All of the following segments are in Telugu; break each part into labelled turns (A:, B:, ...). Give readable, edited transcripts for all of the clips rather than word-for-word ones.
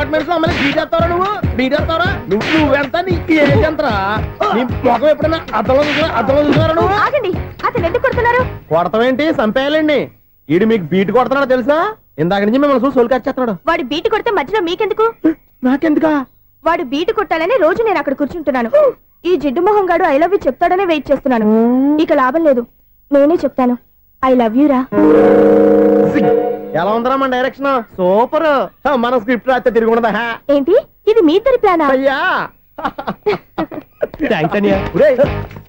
A: అపార్ట్మెంట్స్ లో అమ్మని బీటేస్తావరా నువ్వెంత నీకు ఏంటంతరా నీ ముఖం ఎప్పుడైనా అర్థంలో చూసారా నువ్వు?
B: ఆగండి, అతను ఎందుకు కొడుతున్నారు?
A: కొడతావేంటి? చంపేయాలండి. ఈడు మీకు బీట్ కొడుతున్నాడు తెలుసా? ఇందాక నుంచి మిమ్మల్ని చూసి సోలు కచ్చేస్తున్నాడు.
B: వాడు బీటు కొడితే మధ్యలో మీకెందుకు?
A: నాకెందుకా?
B: వాడు బీటు కొట్టాలని రోజు నేను అక్కడ కూర్చుంటున్నాను. ఈ జిడ్డు మొహం గాడు ఐ లవ్ యూ చెప్తాడనే వెయిట్ చేస్తున్నాను. ఇక లాభం లేదు, నేనే చెప్తాను ఐ లవ్ యూ రా.
A: ఎలా ఉందరా మన డైరెక్షన్? సూపర్. మన స్క్రిప్ట్ రాస్తే తిరిగి ఉండదా?
B: ఏంటి ఇది మీ ఇద్దరి ప్లానా?
A: అయ్యా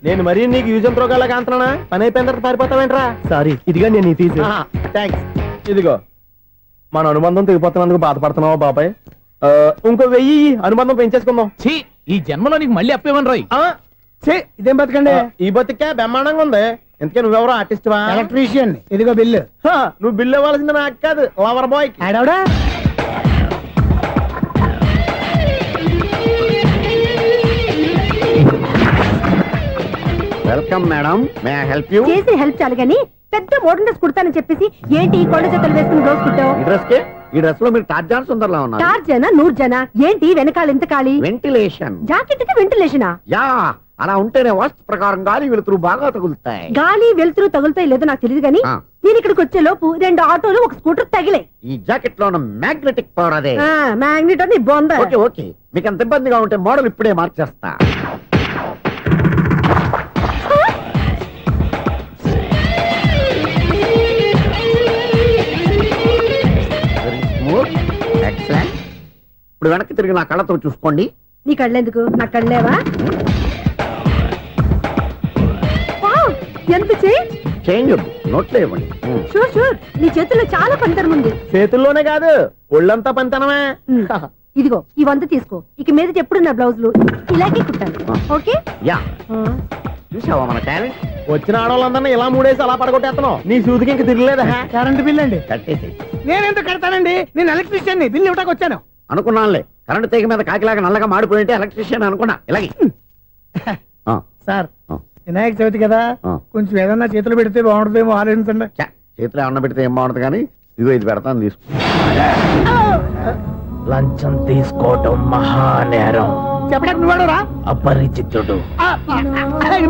A: నేను మరీ నీకు యూజ్ ఎంతో గల కాంతనా? పని అయిపోయిన తర్వాత పారిపోతావేంట్రా? సారీ, ఇదిగా నేను తీసి. థ్యాంక్స్. ఇదిగో మన అనుబంధం తెగిపోతున్నందుకు బాధపడుతున్నావా బాబాయ్? ఇంకో 1000 అనుబంధం పెంచేసుకుందాం.
C: ఈ జన్మలో నీకు మళ్ళీ అప్పేమని రాయి.
A: ఇదేం బతకండి? ఈ బతికే బ్రహ్మాండంగా ఉంది. ఎందుకే నువ్వెవరో ఆర్టిస్ట్ వా?
D: ఎలక్ట్రీషియన్. ఇదిగో బిల్లు.
A: నువ్వు బిల్లు ఇవ్వాల్సింది నాకు కాదు, లవర్ బాయ్.
D: ఆడవడా?
A: Welcome madam, may I help you?
B: చేసి హెల్ప్ చాలు గానీ పెద్ద మోడల్ డ్రెస్ కుడతానని చెప్పేసి ఏంటి ఈ కొండ జతలు వేసుకుని రోజు కుట్టావు?
A: ఈ డ్రెస్ లో మీరు టార్జాన్ సుందర్లా ఉన్నారు.
B: టార్జనా నూర్జనా? ఏంటి వెనకాల ఎంత ఖాళీ?
A: వెంటిలేషన్.
B: జాకెట్ కి వెంటిలేషనా?
A: యా, అలా ఉంటేనే వాస్తు ప్రకారం గాలి వెలుతురు బాగా తగులుతాయి.
B: గాలి వెలుతురు తగులుతాయి లేదో నాకు తెలియదు గానీ నేను ఇక్కడికి వచ్చే లోపు 2 ఆటోలు ఒక స్కూటర్ తగిలే.
A: ఈ జాకెట్ లో ఉన్న మ్యాగ్నెటిక్ పవర్ అదే.
B: మ్యాగ్నెట్ అని బొంద.
A: ఓకే ఓకే, మీకు అంత ఇబ్బందిగా ఉంటే మోడల్ ఇప్పుడే మార్చేస్తా. ఇప్పుడు వెనక్కి తిరిగి నా కళ్ళతో చూసుకోండి.
B: నీ కళ్ళెందుకు? నా కళ్ళేవా? ఎంత
A: చేంజ్ నోట్లో ఇవ్వండి.
B: షూర్ షూర్, నీ చేతుల్లో చాలా పంతరం ఉంది.
A: చేతుల్లోనే కాదు, ఒళ్ళంతా పంతనమే.
B: ఇదిగో ఈ 100 తీసుకో. ఇక మీద ఎప్పుడు నా బ్లౌజులు ఇలాగే కుట్టాను. ఓకే?
A: యా. చూసావా మన టాలెంట్? వచ్చిన ఆడవాళ్ళందరినీ ఇలా మూడేసి అలా పడగొట్టేస్తున్నావు. నీ సూదికి ఇంక తిరగలేదా?
D: కరెంట్ బిల్ అండి.
A: కట్టేసి.
D: నేనెంత కడతానండి? నేను ఎలక్ట్రీషియన్ ని. బిల్లు ఇవ్వడానికి వచ్చాను.
A: అనుకున్నానులే, కరెంట్ తీగ మీద కాకిలాగా నల్లగా మాడిపోయింటే ఎలక్ట్రీషియన్ అనుకున్నా. ఇలాగే
D: సార్, వినాయక చవితి కదా, కొంచెం ఏదన్నా చేతులు పెడితే బాగుంటుందేమో ఆలోచించండి.
A: చేతులు ఏమన్నా పెడితే ఏం బాగుంటుంది కానీ ఇదిగో ఇది పెడతాను, తీసుకో.
C: లంచం తీసుకోవటం మహానేరం.
D: చెప్పడానికి నువ్వాడరా?
C: అపరిచితుడు.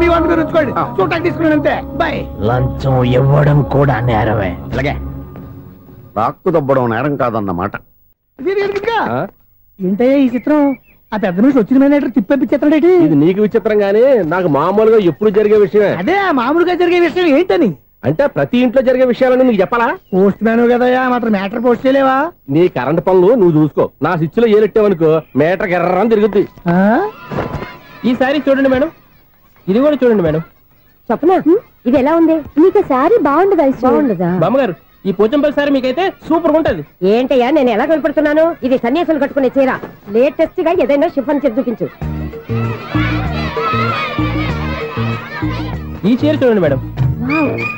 D: మీ వంట మీరు ఉంచుకోండి, చూడటానికి తీసుకున్నాను అంతే. బాయ్.
C: లంచం ఇవ్వడం కూడా నేరమే.
A: అలాగే రాక్కు దబ్బడం నేరం కాదన్నమాట.
D: ఏంటయ్యా ఈ చిత్రం? ఆ పెద్ద నుంచి వచ్చిన మేనేటర్ తిప్పించేస్తాడేటి?
A: ఇది నీకు విచిత్రం గానీ నాకు మామూలుగా ఎప్పుడు జరిగే విషయమే.
D: అదే మామూలుగా జరిగే విషయం ఏంటని?
A: అంటే ప్రతి ఇంట్లో జరిగే విషయాలని నీకు చెప్పాలా?
D: పోస్ట్ మ్యాన్ కదయ్యా, మాత్రం మ్యాటర్ పోస్ట్ చేయలేవా?
A: నీ కరెంట్ పనులు నువ్వు చూసుకో. నా స్విచ్ లో ఏలెట్టావనుకో మీటర్ ఎర్రని తిరుగుద్ది.
C: ఈసారి చూడండి మేడం, ఇది కూడా చూడండి మేడం.
B: చెప్పనా? ఇది ఎలా ఉంది? నీకు సారీ బాగుండదా? బాగుండదా
C: బామ్మగారు? ఈ పోచంపల్లి సారీ మీకైతే సూపర్ ఉంటది.
B: ఏంటయ్యా నేను ఎలా కనపడుతున్నాను? ఇది సన్యాసులు కట్టుకునే చీర. లేటెస్ట్ గా ఏదైనా షిఫన్ చేసి చూపించు.
C: ఈ చీర చూడండి మేడం.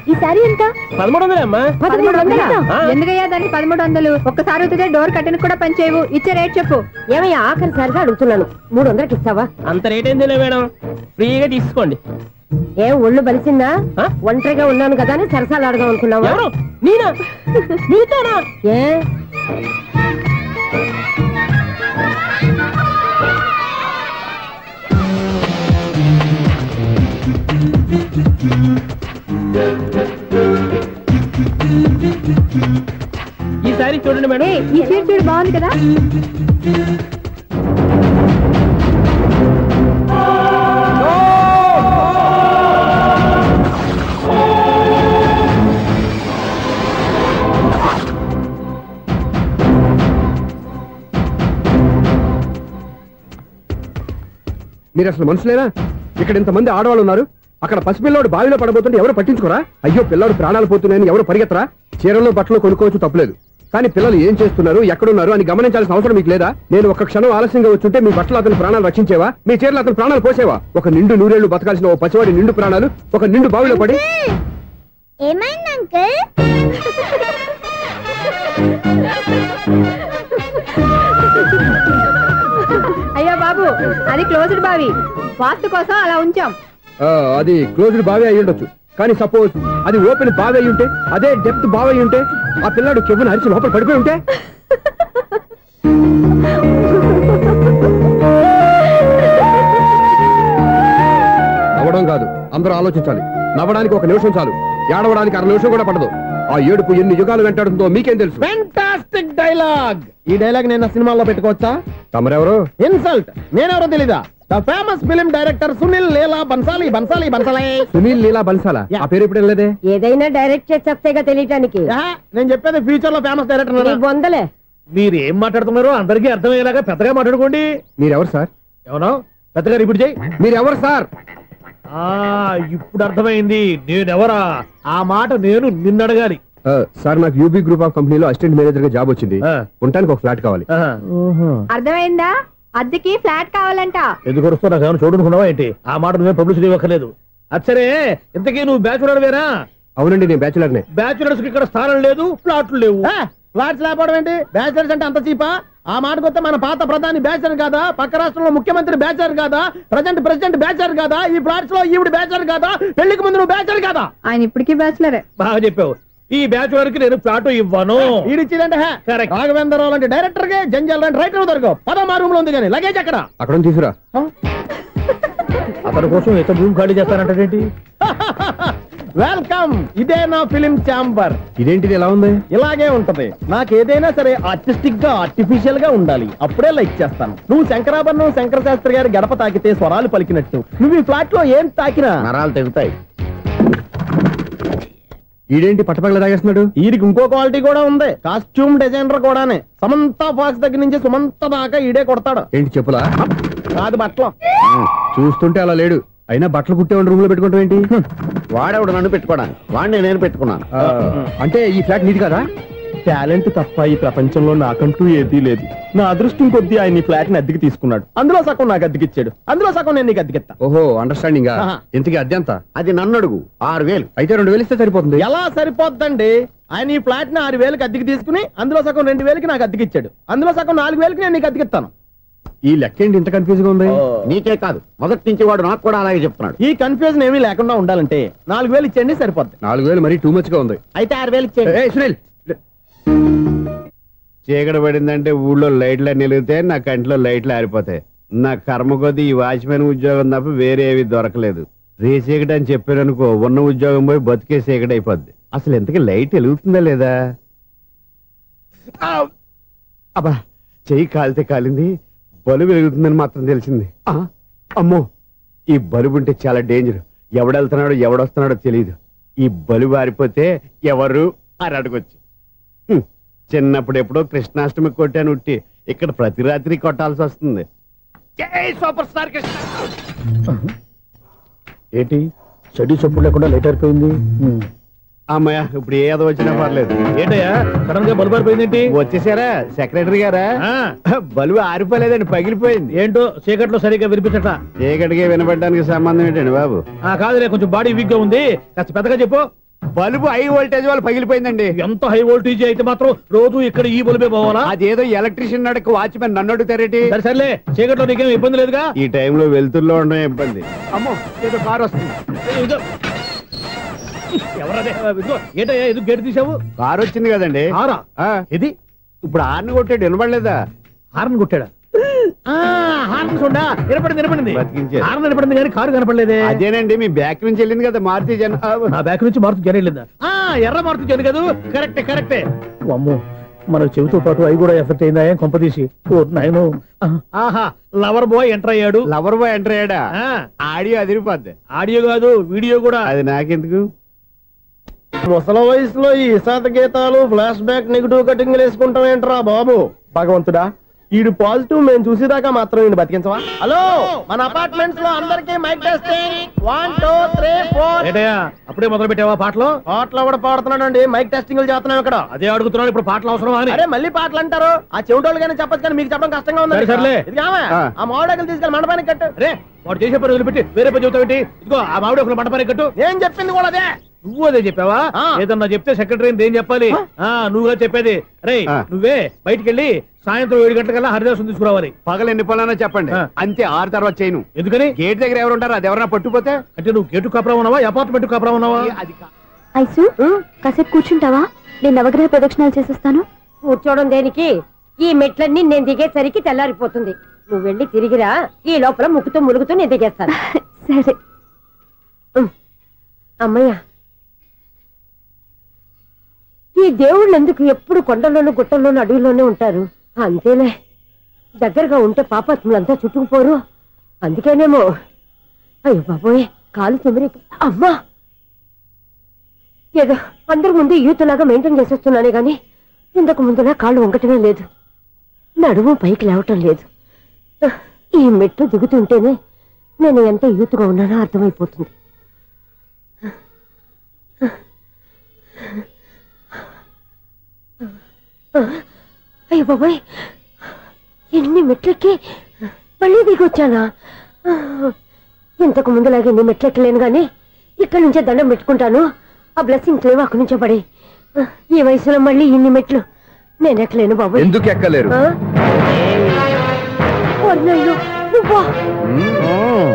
B: ఈ సారీ ఎంత?
C: 1300 అమ్మా.
B: 1300? ఎందుకయ్యా దానికి 1300? ఒక్కసారి అవుతుందే డోర్ కట్టెన్ కూడా పనిచేయవు. ఇచ్చే రేట్ చెప్పు. ఏమయ్యా ఆఖరిసారిగా అడుగుతున్నాను, 300కి ఇస్తావా?
C: అంత రేట్ ఏందిలే మేడం, ఫ్రీగా తీసుకోండి.
B: ఏం ఒళ్ళు బలిసిందా? ఒంటరిగా ఉన్నాను కదా అని సరసాలు అడదాం అనుకున్నావా?
C: నేనా? నీతోనా?
B: ఏ
C: ఈసారి చూడండి మేడం.
B: ఈ చీర చూడు, బాగుంది కదా?
A: మీరు అసలు మనుషులేనా? ఇక్కడ ఇంతమంది ఆడవాళ్ళు ఉన్నారు, అక్కడ పసిపిల్లాడు బావిలో పడబోతుంటే ఎవరు పట్టించుకోరా? అయ్యో పిల్లాడు ప్రాణాలు పోతున్నాయని ఎవరు పరిగెత్తరా? చీరలో బట్టలు కొనుక్కోవచ్చు, తప్పలేదు. కానీ పిల్లలు ఏం చేస్తున్నారు, ఎక్కడున్నారు అని గమనించాల్సిన అవసరం మీకు లేదా? నేను ఒక్క క్షణం ఆలస్యంగా వచ్చుంటే మీ బట్టలు అతని ప్రాణాలు రక్షించేవా? మీ చీరలు అతని ప్రాణాలు పోసేవా? ఒక నిండు 100 ఏళ్లు బతకాల్సిన ఓ పసివాడి నిండు ప్రాణాలు ఒక నిండు బావిలో పడి.
B: ఏమైంది అంకుల్? అయ్యో బాబు, అది క్లోజ్డ్ బావి, వాస్తు కోసం అలా ఉంచాం.
A: అది క్లోజ్డ్ బావి అయి ఉండొచ్చు, కానీ సపోజ్ అది ఓపెన్ బావి అయి ఉంటే, అదే డెప్త్ బావి అయి ఉంటే, ఆ పిల్లాడు కెవ్వును అరిచి లోపల పడిపోయి ఉంటే నవ్వడం కాదు, అందరూ ఆలోచించాలి. నవ్వడానికి 1 నిమిషం చాలు, ఏడవడానికి 1/2 నిమిషం కూడా పడదు. ఆ ఏడుపు ఎన్ని యుగాలు వెంటాడుతుందో మీకేం తెలుసు?
E: Fantastic dialogue. ఈ డైలాగ్ నేను సినిమాలో పెట్టుకోవచ్చా?
A: తమరెవరు?
E: ఇన్సల్ట్. నేనెవరో తెలీదా? The famous film director Sunil Leela Bansali.
A: Sunil Leela బన్సాలా? ఆ పేరు ఇప్పుడు వెళ్ళలేదే.
F: ఏదైనా డైరెక్ట్ చేసేస్తేగా తెలియటానికి.
E: నేను చెప్పేది ఫ్యూచర్ లో ఫేమస్ డైరెక్టర్.
F: బొందలే.
E: మీరు ఏం మాట్లాడుతున్నారో అందరికీ అర్థమయ్యేలాగా పెద్దగా మాట్లాడుకోండి.
A: మీరెవరు సార్?
E: ఎవరో పెద్దగా రిపీట్ చేయి.
A: మీరెవరు సార్?
E: ఇప్పుడు అర్థమైంది నేనెవరా. ఆ మాట నేను నిన్నడగాలి.
A: సార్, నాకు యూబీ గ్రూప్ ఆఫ్ కంపెనీలో అసిస్టెంట్ మేనేజర్ గా జాబ్ వచ్చింది. ఉండటానికి 1 ఫ్లాట్ కావాలి.
B: అర్థమైందా? అద్దెకి ఫ్లాట్ కావాలంట.
E: ఎందుకు వస్తున్నా ఏమైనా చూడనుకున్నావా ఏంటి? ఆ మాట నువ్వే పబ్లిసిటీ ఇవ్వక్కర్లేదు. అచ్చరే, ఇంతకీ నువ్వు బ్యాచులర్ వేరా?
A: అవునండి, నేను బ్యాచులర్నే.
E: బ్యాచులర్స్ కి ఇక్కడ స్థానం లేదు, ఫ్లాట్లు లేవు. ఫ్లాట్స్ లేకపోవడం ఏంటి? బ్యాచులర్స్ అంటే అంత చీపా? ఆ మాటకొస్తే మన పాత ప్రధాని బ్యాచర్ కాదా? పక్క రాష్ట్రంలో ముఖ్యమంత్రి బ్యాచర్ కాదా? ప్రెసిడెంట్ బ్యాచర్ కాదా? ఈ ఫ్లాట్స్ లో ఈవిడ బ్యాచర్ కాదా? పెళ్లికి ముందు నువ్వు బ్యాచర్ కాదా?
B: ఆయన ఇప్పటికీ బ్యాచులరే.
E: బాగా చెప్పావు. ఈ బ్యాచులర్ కి నేను ఫ్లాట్ ఇవ్వను. ఇచ్చిందంటే రాఘవేంద్రరావు లాంటి డైరెక్టర్ కి జంజల్ లాంటి రైటర్ దొరకవు. పదమా రూమ్ లో ఉంది కానీ లగేజ్ అక్కడ
A: తీసుకురా.
E: అతని కోసం ఎంత రూమ్ ఖాళీ చేస్తానంటే వెల్కమ్. ఇదే నా ఫిలిం ఛాంబర్.
A: ఇదేంటిది ఎలా ఉంది?
E: ఇలాగే ఉంటది. నాకు ఏదైనా సరే ఆర్టిస్టిక్ గా ఆర్టిఫిషియల్ గా ఉండాలి, అప్పుడే లైక్ చేస్తాను. నువ్వు శంకరాభరణం శంకర శాస్త్రి గారి గడప తాకితే స్వరాలు పలికినట్టు నువ్వు ఈ ఫ్లాట్ లో ఏం తాకినా నరాలు తెగుతాయి.
A: ఈడేంటి పట్టపగల తాగేస్తున్నాడు?
E: వీరికి ఇంకో క్వాలిటీ కూడా ఉంది. కాస్ట్యూమ్ డిజైనర్ కూడానే. సమంత ఫాక్స్ దగ్గర నుంచి సుమంత దాకా ఈడే కొడతాడు.
A: ఏంటి చెప్పులా?
E: కాదు, బట్టలు.
A: చూస్తుంటే అలా లేడు. అయినా బట్టలు కుట్టేవాడి రూమ్ లో పెట్టుకుంటాం ఏంటి?
E: వాడేవాడు నన్ను పెట్టుకోవడానికి, వాడిని నేను పెట్టుకున్నాను.
A: అంటే ఈ ఫ్లాట్ నీది కదా?
E: టాలెంట్ తప్ప ఈ ప్రపంచంలో నాకంటూ ఏదీ లేదు. నా అదృష్టం కొద్దీ ఆయన ఈ ఫ్లాట్ ని అద్దెకి తీసుకున్నాడు. అందులో సగం నాకు అద్దెకిచ్చాడు, అందులో సగం నేను నీకు అద్దెకిస్తా.
A: ఓహో, అండర్స్టాండింగ్. ఇంతకీ అద్దె ఎంత?
E: అది నన్ను అడుగు. 6000.
A: అయితే 2000 ఇస్తే సరిపోతుంది.
E: ఎలా సరిపోద్దండి? ఆయన ఈ ఫ్లాట్ ని 6000కి అద్దెకి తీసుకుని అందులో సగం 2000కి నాకు అద్దెకిచ్చాడు, అందులో సగం 4000కి నేను నీకు అద్దెకిస్తాను.
A: ఈ లెక్క ఏంటి ఇంత కన్ఫ్యూజ్ గా ఉంది?
E: నీకే కాదు, మొదటి నుంచి వాడు నాకు కూడా అలాగే చెప్తున్నాడు. ఈ కన్ఫ్యూజన్ ఏమీ లేకుండా ఉండాలంటే 4000 ఇచ్చేయండి, సరిపోద్ది.
A: 4000 మరీ టూ మచ్ గా ఉంది.
E: అయితే 6000 ఇచ్చేయండి.
A: సునీల్,
G: చీకటి పడిందంటే ఊళ్ళో లైట్లు అన్ని వెలిగితే నా కంటిలో లైట్లు ఆరిపోతాయి. నా కర్మ కొద్దీ ఈ వాచ్మెన్ ఉద్యోగం తప్ప వేరే ఏవి దొరకలేదు. రే చీకటి అని చెప్పారనుకో, ఉన్న ఉద్యోగం పోయి బతికే చీకటి అయిపోద్ది. అసలు ఎంతకీ లైట్ వెలుగుతుందా లేదా? అబ్బా, చెయ్యి కాలితే కాలింది, బలుబు వెలుగుతుందని మాత్రం తెలిసింది. అమ్మో, ఈ బలుబు ఉంటే చాలా డేంజర్. ఎవడెళ్తున్నాడో ఎవడొస్తున్నాడో తెలియదు. ఈ బలుబు ఆరిపోతే ఎవరు అని అడగొచ్చు. చిన్నప్పుడు ఎప్పుడో కృష్ణాష్టమి కొట్టాను ఉట్టి, ఇక్కడ ప్రతి రాత్రి కొట్టాల్సి వస్తుంది. జై సూపర్ స్టార్ కృష్ణ.
E: ఏంటి చెడు చప్పుడు లేకుండా లేట్ అయిపోయింది?
G: అమ్మయ్య, ఇప్పుడు ఏదో వచ్చినా పర్లేదు.
E: ఏంటయ్యా సడన్ గా బల్బు ఆరిపోయిందేంటి?
G: వచ్చేసారా సెక్రటరీ గారా? బలుబు ఆరిపోలేదండి, పగిలిపోయింది.
E: ఏంటో చీకట్లో సరిగ్గా వినిపించట.
G: చీకటికి వినపడడానికి సంబంధం ఏంటండి బాబు?
E: కాదులే, కొంచెం బాడీ వీక్ గా ఉంది, కాస్త పెద్దగా చెప్పు.
G: బల్బు హై వోల్టేజ్ వాళ్ళు పగిలిపోయిందండి.
E: ఎంత హై వోల్టేజ్ అయితే మాత్రం రోజు ఇక్కడ ఈ బల్బే పోవాలా?
G: అదేదో ఎలక్ట్రీషియన్ నడక వాచ్మెన్ నన్ను అడుగుతారేటి?
E: సర్లే, చీకట్లో నీకేం ఇబ్బంది లేదుగా?
G: ఈ టైంలో వెళ్తుల్లో ఉండడం ఇబ్బంది. అమ్మో, ఏదో కారు వస్తుంది.
E: ఎవరదే? ఏంటయ్యా ఎందుకు గేట్ తీసావు?
G: కారు వచ్చింది కదండి.
E: ఇది
G: ఇప్పుడు హార్న్ కొట్టాడు, వినపడలేదా?
E: హార్న్ కొట్టాడా? హార్న్ చూడా వినపడింది.
G: బతికించారు.
E: హార్న్ వినపడింది కానీ కారు కనపడలేదే.
G: అదేనండి, మీ బ్యాక్ నుంచి వెళ్ళింది కదా మారుతి జన.
E: ఆ బ్యాక్ నుంచి మారుతి జన వెళ్ళిందా? ఎర్ర మారుతి జన కదా? కరెక్టే. అమ్మో, మన చెవితో పాటు అవి కూడా ఎఫెక్ట్ అయిందా? ఏం కొంపదీసి? ఆహా, లవర్ బాయ్ ఎంటర్ అయ్యాడు.
G: లవర్ బాయ్ ఎంటర్ అయ్యాడా? ఆడియో అదిరిపోద్ది.
E: ఆడియో కాదు, వీడియో కూడా.
G: అది నాకెందుకు?
E: ముసల వయసులో ఈ ఇసాత గీతాలు, ఫ్లాష్ బ్యాక్, నెగిటివ్ కటింగ్ వేసుకుంటాం ఏంట్రా బాబు? భగవంతుడా, ఈడు పాజిటివ్ మేము చూసేదాకా మాత్రం ఈయన బతికించవా? హలో, మన అపార్ట్మెంట్స్ లో అందరికి మైక్ టెస్టింగ్. 1 2 3 4. ఏంటయ్యా అప్పుడే మొదలు పెట్టావా పాటలు? పాటలు కూడా పాడుతున్నాడు అండి, మైక్ టెస్టింగ్ చేస్తున్నాం ఇక్కడ. అదే అడుగుతున్నాడు, ఇప్పుడు పాటలు అవసరమా అని. అరే మళ్ళీ పాటలు అంటారు, ఆ చెవిటోళ్ళు కానీ చెప్పచ్చు కానీ మీకు చెప్పడం కష్టంగా ఉంది. సర్లే, ఆ మామిడాకులు తీసుకెళ్ళి మండపానికి కట్టు. రే, వాడు చేసే పని వదిలిపెట్టి వేరే పని చెబుతావు ఏంటి? ఇదిగో ఆ మామిడాకులు మండపానికి కట్టు. ఏం చెప్పింది కూడా అదే. నువ్వు అదే చెప్పావా? ఏదన్నా చెప్తే సెక్రటరీ ఏం చెప్పాలి? నువ్వుగా చెప్పేది. రే, నువ్వే బయటికి వెళ్ళి సాయంత్రం 7 గంటలకల్లా హరిదాసు తీసుకురావాలి.
G: పగలు ఎన్ని పనులన్నా చెప్పండి, అంతే. 6 తర్వాత చేయను.
E: ఎందుకని?
G: గేట్ దగ్గర ఎవరు ఉంటారు, అది ఎవరన్నా పట్టుపోతే.
E: అంటే నువ్వు గేటు కాపురా ఉన్నావా, అపార్ట్మెంట్ కాపురా ఉన్నావా?
B: ఐసు, కాసేపు కూర్చుంటావా? నేను నవగ్రహ ప్రదక్షిణాలు చేసేస్తాను.
F: కూర్చోవడం దేనికి? ఈ మెట్లన్నీ నేను దిగేసరికి తెల్లారిపోతుంది. నువ్వు వెళ్ళి తిరిగిరా, ఈ లోపల ముక్కుతూ ములుగుతూ నేను దిగేస్తాను.
B: సరే.
F: అమ్మయ్య, ఈ దేవుళ్ళు ఎందుకు ఎప్పుడు కొండల్లోనూ గుట్టల్లోనూ అడవిలోనే ఉంటారు? అంతేలే, దగ్గరగా ఉంటే పాపాత్ములంతా చుట్టుకుపోరు. అందుకేనేమో. అయ్యో బాబోయ్, కాలు తిమిరి. అమ్మా, ఏదో అందరి ముందు యూత్లాగా మెయింటైన్ చేసేస్తున్నానే గాని ఇంతకు ముందులా కాళ్ళు వంకటమే లేదు, నడుము పైకి లేవటం లేదు. ఈ మెట్లు దిగుతుంటేనే నేను ఎంత యూత్గా ఉన్నానో అర్థమైపోతుంది. అయ్యో బాబాయ్, ఎన్ని మెట్లెక్కి మళ్ళీ దిగొచ్చానా? ఇంతకు ముందులాగే ఎన్ని మెట్లెక్కలేను గాని ఇక్కడి నుంచే దండం పెట్టుకుంటాను. ఆ బ్లెస్సింగ్స్ లేవు అక్కడి నుంచే పడి. ఈ వయసులో మళ్ళీ ఇన్ని మెట్లు నేను ఎక్కలేను బాబాయ్.
A: ఎందుకు ఎక్కలేరు?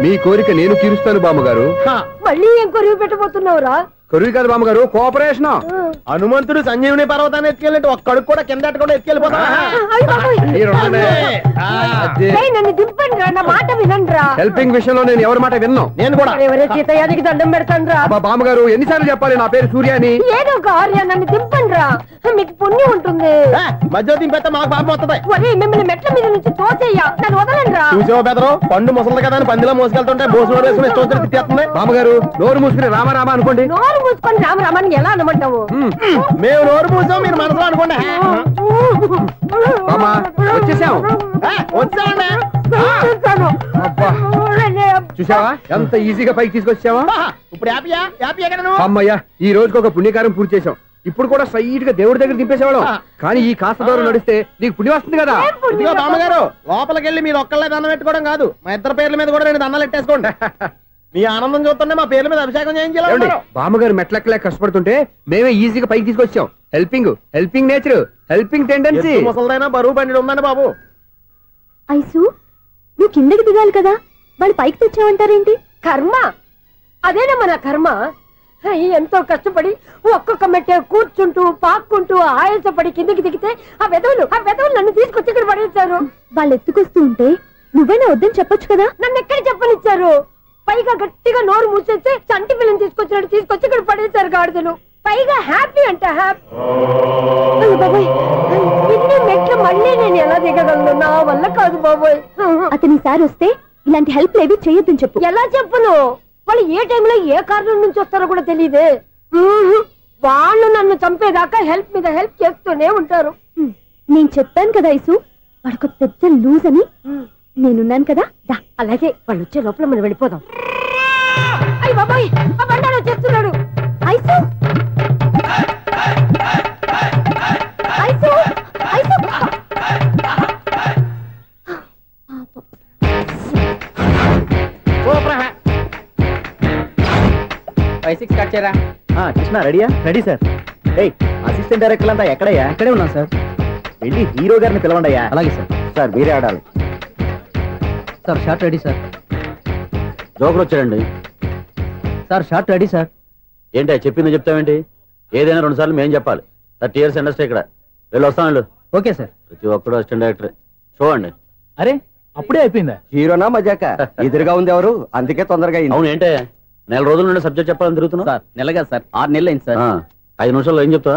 A: మీ కోరిక నేను తీరుస్తాను బామ్మగారు.
F: మళ్ళీ ఏం కొరివి పెట్టబోతున్నావురా?
A: కొరివి కాదు బామ్మగారు, కోఆపరేషన్.
E: హనుమంతుడు సంజీవుని పర్వతాన్ని ఎత్తుకెళ్ళి ఒక్కడికి కూడా కింద ఎట్టకుండా ఎత్తుకెళ్ళిపోతా.
F: నన్ను దింపండి రా, నా మాట వినండిరా.
A: హెల్పింగ్ విషయంలో నేను ఎవరి మాట విన్నాను.
E: నేను కూడా
F: ఎవరే సీతయ్యానికి దండం పెడతాను రా.
A: బామ్మగారు ఎన్నిసార్లు చెప్పాలి నా పేరు సూర్యాని?
F: ఏదో ఒక ఆర్య, నన్ను దింపండి రా, మీకు పుణ్యం ఉంటుంది.
E: మధ్య దింపేస్తే మాకు పాపం వస్తుంది.
F: మిమ్మల్ని మెట్ల మీద నుంచి తోసేయ్యా, నన్ను వదలండి రా.
E: చూసావా బెదరు, పండు ముసలి కదా అని పందిలో మోసుకెళ్తుంటే బోసులో వేసుకుని ఇష్టం తిట్టేస్తుంది.
A: బామ్మగారు నోరు మూసుకుని రామారామ అనుకోండి.
F: నోరు మూసుకొని రామరామాన్ని ఎలా అనమంటావు?
E: మేము నోరు మూసాం, మీరు మనసులో అనుకోండి.
A: వచ్చేసాం.
E: వచ్చామండి.
A: అబ్బా, చూసావా ఎంత ఈజీగా పైకి తీసుకొచ్చావా?
E: ఇప్పుడు హ్యాపీ ఎక్కడ నువ్వు?
A: అమ్మయ్యా, ఈ రోజుకి ఒక పుణ్యకారం పూర్తి చేసాం. ఇప్పుడు కూడా స్ట్రైట్ గా దేవుడి దగ్గర దింపేసేవాళ్ళం. కానీ ఈ కాస్త దూరం నడిస్తే నీకు పుణ్యం వస్తుంది కదా.
E: ఇదిగో బామ్మగారు, లోపలికి వెళ్ళి మీరు ఒక్కళ్ళే దండం పెట్టుకోవడం కాదు, మా ఇద్దరు పేర్ల మీద కూడా 2 దండాలు ఎట్టేసుకోండి. మీ ఆనందం చూస్తుంటే మా పేర్ల మీద అభిషేకం చేయించాలి.
A: బామ్మగారు మెట్లెక్కలే కష్టపడుతుంటే మేమే ఈజీగా పైకి తీసుకొచ్చాం. Helping nature, helping tendency.
E: ముసలిదైనా బరువు బండి ఉందండి బాబు.
B: ఐసు, నువ్వు కిందకి దిగాలి కదా, వాళ్ళు పైకి తెచ్చావంటారేంటి?
F: కర్మ అదేనమ్మా, నా కర్మ. ఎంతో కష్టపడి ఒక్కొక్క మెట్టే కూర్చుంటూ పాక్కుంటూ ఆయాసపడి కిందకి దిగితే ఆ వెధవులు నన్ను తీసుకొచ్చి ఇక్కడ పడేశారు.
B: వాళ్ళు ఎత్తుకొస్తూ ఉంటే నువ్వేనా వద్దని చెప్పొచ్చు కదా.
F: నన్ను ఎక్కడ చెప్పనిచ్చారు? పైగా గట్టిగా నోరు మూసేస్తే చంటి పిల్లని తీసుకొచ్చినట్టు తీసుకొచ్చి ఇక్కడ పడేశారు గాడిదలు. పైగా హ్యాపీ అంటే హ్యాపీ. బాబోయ్, ఇన్ని మెట్లు మళ్ళీ నేను ఎలా దిగగలను? నా వల్ల కాదు బాబోయ్.
B: అతని సారి వస్తే ఇలాంటి హెల్ప్ లేవి చేయొద్దని చెప్పు.
F: ఎలా చెప్పును? వాళ్ళు ఏ టైంలో ఏ కారణం నుంచి వస్తారో కూడా తెలియదే. వాళ్ళు నన్ను చంపేదాకా హెల్ప్ మీద హెల్ప్ చేస్తూనే ఉంటారు.
B: నేను చెప్పాను కదా ఐసు, వాడొక పెద్ద లూజ్ అని. నేనున్నాను కదా.
F: అలాగే వాళ్ళు వచ్చే లోపల మనం వెళ్ళిపోదాం. అయ్య బాబాయ్, ఆ బండారు వచ్చేస్తున్నాడు.
B: Ice, ice, ice.
C: 5-6 స్టార్ట్ చేయరా.
E: కృష్ణ రెడీయా? Ready sir. అసిస్టెంట్ డైరెక్టర్ అంతా ఎక్కడయ్యా?
C: ఇక్కడే ఉన్నాం సార్.
E: వెళ్ళి హీరో గారిని పిలవండి అయ్యా.
C: అలాగే సార్.
E: సార్ మీరే ఆడాలి
C: sir. Short ready sir.
G: Joker వచ్చాడండి
C: సార్. Short ready sir.
G: ఏంటి చెప్పింది చెప్తావేంటి? ఏదైనా 2 సార్లు మేం చెప్పాలి. 30 years ఇండస్ట్రీ ఇక్కడ. వెళ్ళి వస్తాం వెళ్ళు.
C: Okay sir.
G: ప్రతి ఒక్కడు అసిస్టెంట్ డైరెక్టర్. చూడండి.
C: అరే అప్పుడే అయిపోయిందా?
E: హీరోనా మజాక? ఎదురుగా ఉంది ఎవరు, అందుకే తొందరగా.
G: అవును, ఏంటే 4 రోజుల నుండి సబ్జెక్ట్ చెప్పాలని తిరుగుతున్నా
C: సార్. నెలగా సార్, 6 నెలలు అయింది సార్.
G: 5 నిమిషాల్లో ఏం చెప్తా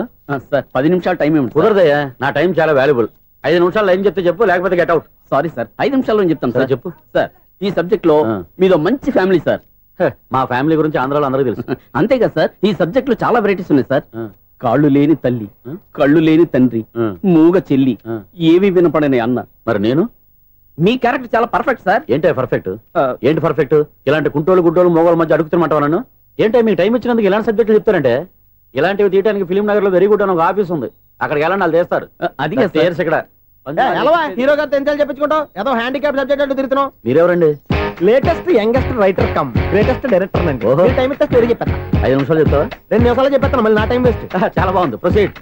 C: సార్? 10 నిమిషాలు టైం ఏమి
G: కుదరదయ్యా, నా టైం చాలా వాల్యుబుల్. 5 నిమిషాల్లో ఏం చెప్తే చెప్పు, లేకపోతే గెట్ అవుట్.
C: సారీ సార్, 5 నిమిషాల్లో చెప్తాను సార్.
G: చెప్పు
C: సార్. ఈ సబ్జెక్ట్ లో మీదో మంచి ఫ్యామిలీ సార్.
G: మా ఫ్యామిలీ గురించి ఆంధ్రాలో అందరికీ తెలుసు.
C: అంతేగా సార్, ఈ సబ్జెక్ట్ లో చాలా వెరైటీస్ ఉన్నాయి సార్. కాళ్ళు లేని తల్లి, కళ్ళు లేని తండ్రి, మూగ చెల్లి, ఏవి వినపడని అన్న.
G: మరి నేను?
C: మీ క్యారెక్టర్ చాలా పర్ఫెక్ట్ సార్.
G: ఏంటే పర్ఫెక్ట్? ఏంటి పర్ఫెక్ట్? ఇలాంటి కుంటోలు గుడ్డోలు మోగోల మధ్య అడుగుతున్నమాట నన్ను. ఏంటంటే మీకు టైం ఇచ్చినందుకు ఇలాంటి సబ్జెక్టులు చెప్తారంటే? ఇలాంటివి తీయడానికి ఫిలిం నగర్ లో వెరీ గుడ్ అని ఒక ఆఫీస్ ఉంది, అక్కడికి వెళ్ళండి, వాళ్ళు చేస్తారు. అది ఇక్కడ
E: హీరో గారు తెంచాలి చెప్పించుకుంటాం. ఏదో హ్యాండిక్యాప్ సబ్జెక్ట్ అంటే తిరుగుతున్నాం.
G: మీరెవరండి?
E: Latest youngest writer cum greatest director అండి. టైం ఇస్తే స్టోరీ చెప్పేస్తా.
G: 5 నిమిషాలు చెప్తావా?
E: 2 నిమిషాలు చెప్పేస్తాను, మళ్ళీ నా టైం వేస్ట్.
G: చాలా బాగుంది, ప్రొసీడ్.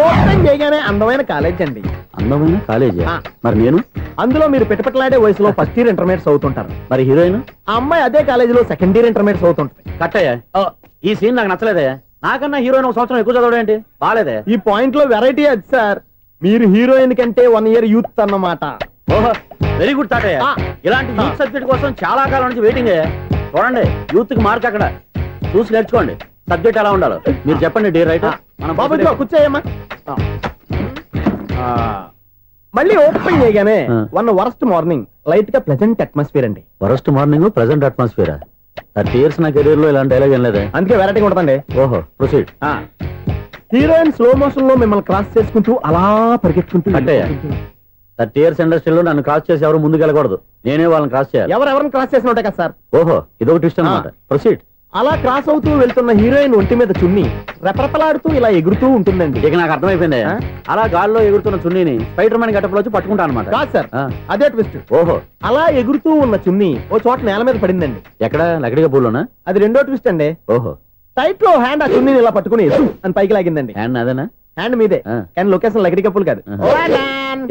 E: ఓపెన్ చేయగానే అందమైన కాలేజ్ అండి.
G: అందమైన కాలేజీ? మరి నేను?
E: అందులో మీరు పెట్టుపట్లాడే వయసులో ఫస్ట్ ఇయర్ ఇంటర్మీడియట్స్ అవుతుంటారు.
G: మరి హీరోయిన్?
E: ఆ అమ్మాయి అదే కాలేజీలో సెకండ్ ఇయర్ ఇంటర్మీడియట్స్ అవుతుంటుంది.
G: కట్టయ్యా, ఈ సీన్ నాకు నచ్చలేదయ్యా. నాకన్నా హీరోయిన్ 1 సంవత్సరం ఎక్కువ చదవడం ఏంటి? బాగాలేదే.
E: ఈ పాయింట్ లో వెరైటీ అది సార్. మీరు హీరోయిన్ కంటే 1 year యూత్ అన్నమాట.
C: ఓహో వెరీ గుడ్ తాతయ్య. ఇలాంటి యూత్ సబ్జెక్ట్ కోసం చాలా కాలం నుంచి వెయిటింగ్. చూడండి యూత్ కి మార్క్ అక్కడ చూసి నేర్చుకోండి. సబ్జెక్ట్ ఎలా ఉండాలో మీరు చెప్పండి డే రైట్.
E: బాబు ఇదిగో కూర్చోయమ్మా. మళ్ళీ ఓపెన్ చేయగానే వరస్ట్ మార్నింగ్ లైట్ గా ప్లెజెంట్ అట్మాస్ఫియర్ అండి.
C: Worst morning present atmosphere. 30 years నా కెరీర్ లో ఇలాంటి డైలాగ్ ఏం లేదే.
E: అందుకే వెరైటీగా ఉంటుందండి.
C: ఓహో ప్రొసీడ్.
E: హీరోయిన్ స్లో మోషన్ లో మిమ్మల్ని క్రాస్ చేసుకుంటూ అలా పరిగెత్తుకుంటూ
C: అంటే 30 years ఇండస్ట్రీలో నన్ను క్రాస్ చేసి ఎవరు ముందుకు వెళ్ళకూడదు. నేనే వాళ్ళని క్రాస్ చేయాలి.
E: ఎవరెవరిని క్రాస్ చేసిన ఉంటాయి కదా సార్.
C: ఓహో ఇదొక ట్విస్ట్ అన్నమాట. ప్రొసీడ్.
E: అలా క్రాస్ అవుతూ వెళ్తున్న హీరోయిన్ ఒంటి మీద చున్ని రెపరెపలాడుతూ ఇలా ఎగురుతూ ఉంటుందండి.
C: ఇక నాకు అర్థమైపోయింది. అలా గాల్లో ఎగురుతున్న చున్నీని స్పైడర్ మ్యాన్ గెటప్ లో వచ్చి పట్టుకుంటాను అనమాట.
E: కాదు సార్, అదే ట్విస్ట్.
C: ఓహో
E: అలా ఎగురుతూ ఉన్న చున్ని ఓ చోట నేల మీద పడిందండి.
C: ఎక్కడ లకడిగా పూలోనా?
E: అది రెండో ట్విస్ట్ అండి.
C: ఓహో
E: టైట్ లో హ్యాండ్ ఆ చున్నీని ఇలా పట్టుకుని అని పైకి లాగిందండి.
C: హ్యాండ్ అదేనా?
E: హ్యాండ్ మీదే కానీ లొకేషన్ లకడి కప్పులు కాదు.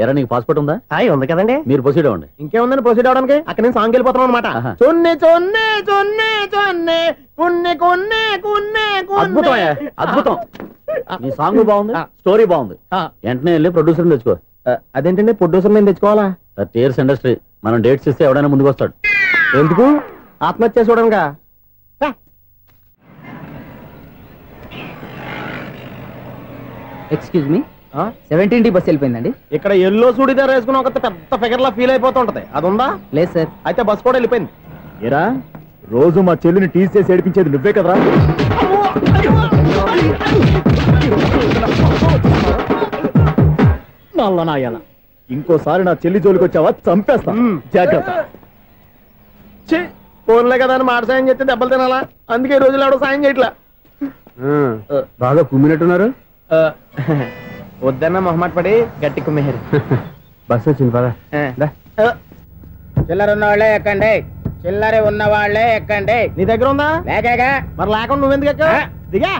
C: ఎరా నీకు పాస్పోర్ట్ ఉందా?
E: ఉంది కదండి.
C: మీరు ప్రొసీడ్ అవ్వండి.
E: ఇంకేముందని ప్రొసీడ్ అవడానికి అక్కడ నేను సాంగ్ వెళ్ళిపోతున్నాం అనమాట. చున్ని చున్ని చున్ని చున్ని కున్ని కున్ని కున్ని
C: అద్భుతం అద్భుతం. నీ సాంగ్ బాగుంది, స్టోరీ బాగుంది. వెంటనే వెళ్ళి ప్రొడ్యూసర్ తెచ్చుకో.
E: అదేంటండి ప్రొడ్యూసర్ నేను తెచ్చుకోవాలా?
C: 30 years ఇండస్ట్రీ మనం డేట్స్ ఇస్తే ఎవడైనా ముందుకు వస్తాడు.
E: ఎందుకు? ఆత్మహత్య చూడంగా.
H: ఎక్స్క్యూజ్ మీ, 17D బస్ వెళ్ళిపోయిందండి.
E: ఇక్కడ ఎల్లో చూడిదార్ వేసుకుని ఒక పెద్ద ఫిగర్ లా ఫీల్ అయిపోతుంటది. అది ఉందా?
H: లేదు సార్.
E: అయితే బస్ కూడా వెళ్ళిపోయింది. ఏరా రోజు మా చెల్లిని టీస్ చేసి ఏడిపించేది నువ్వే కదరా? నల్లనాయాల ఇంకోసారి నా చెల్లి జోలికి వచ్చావా చంపేస్తా. జాగ్రత్త. ఫోన్లే కదా అని మాట సాయం చేస్తే దెబ్బలు తినాలా? అందుకే ఈ రోజులు ఎవడో సాయం చేయట్లా.
A: బాగా కుమ్మినట్టున్నారు.
E: వద్దన్న మొహమాట పడి గట్టి కుమ్మేరు.
A: బస్సు వచ్చింది పద.
H: చిల్లర ఉన్న వాళ్ళే ఎక్కండి, చిల్లర ఉన్న వాళ్ళే ఎక్కండి.
E: నీ దగ్గర ఉందా?
H: లేకగా
E: మరి లేకుండా నువ్వెందుకు ఎక్కావు? దిగా.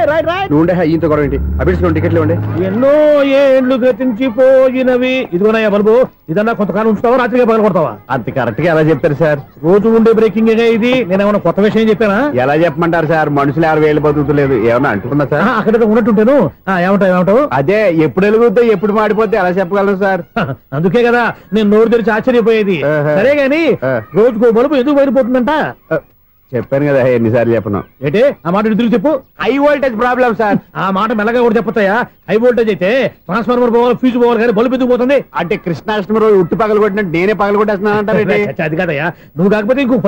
E: Right right.
A: నువ్వు ఉండే ఈయంతో గొడవ ఏంటి? అభిడ్చుకోండి, టికెట్లు ఇవ్వండి.
E: ఎన్నో ఏండ్లు గతించిపోయినవి. ఇదిగోనయ్యా బల్బు, ఇదన్నా కొంతకాలం ఉంచుతావా రాత్రిగా పగల కొడతావా?
A: అంత కరెక్ట్ గా ఎలా చెప్తారు సార్?
E: రోజు ఉండే బ్రేకింగ్ ఇది. నేనేమన్నా కొత్త విషయం చెప్పానా?
A: ఎలా చెప్పమంటారు సార్? మనుషులు 60 ఏళ్ళు బతుకుతలేదు. ఏమన్నా అంటున్నా సార్?
E: అక్కడ ఉన్నట్టుంటాను. ఏమంటావు?
A: అదే ఎప్పుడు వెలుగుతో ఎప్పుడు మాడిపోతే ఎలా చెప్పగలరు సార్?
E: అందుకే కదా నేను నోరు తెరిచి ఆశ్చర్యపోయేది. సరే గాని రోజుకో బల్బు ఎందుకు బయటపోతుందంట?
A: చెప్పాను కదా ఎన్నిసార్లు చెప్పను.
E: ఏంటే ఆ మాట ఎదురు చెప్పు.
A: High voltage problem sir.
E: ఆ మాట మెల్లగా కూడా చెప్పతాయా? హై వోల్టేజ్ అయితే ట్రాన్స్ఫార్మర్ పోవాలి, ఫ్యూజ్ పోవాలి, కానీ బల్బు ఎందుకు పోతుంది?
A: అంటే కృష్ణాష్టమి రోజు ఉట్టి పగలు కొట్టినట్టు నేనే పగలు కొట్టేస్తున్నాను అంటారు.
E: అది కాదయ్యా, నువ్వు కాకపోతే ఇంకో